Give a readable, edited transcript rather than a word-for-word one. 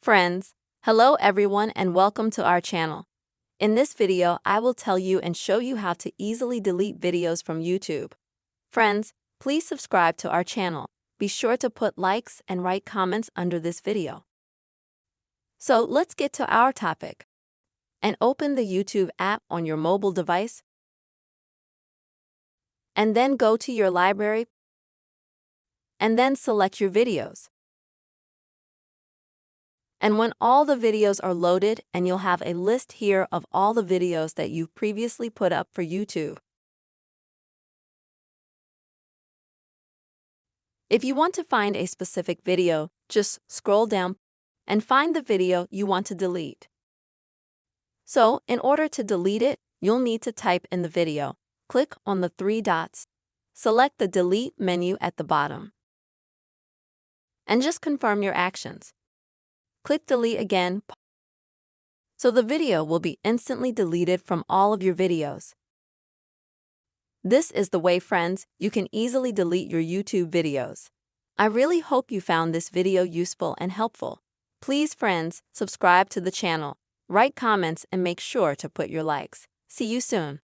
Friends, hello everyone and welcome to our channel. In this video, I will tell you and show you how to easily delete videos from YouTube. Friends, please subscribe to our channel. Be sure to put likes and write comments under this video. So let's get to our topic. And open the YouTube app on your mobile device. And then go to your library. And then select your videos. And when all the videos are loaded, and you'll have a list here of all the videos that you've previously put up for YouTube. If you want to find a specific video, just scroll down and find the video you want to delete. So, in order to delete it, you'll need to type in the video. Click on the three dots. Select the Delete menu at the bottom. And just confirm your actions. Click Delete again, so the video will be instantly deleted from all of your videos. This is the way, friends, you can easily delete your YouTube videos. I really hope you found this video useful and helpful. Please, friends, subscribe to the channel, write comments, and make sure to put your likes. See you soon.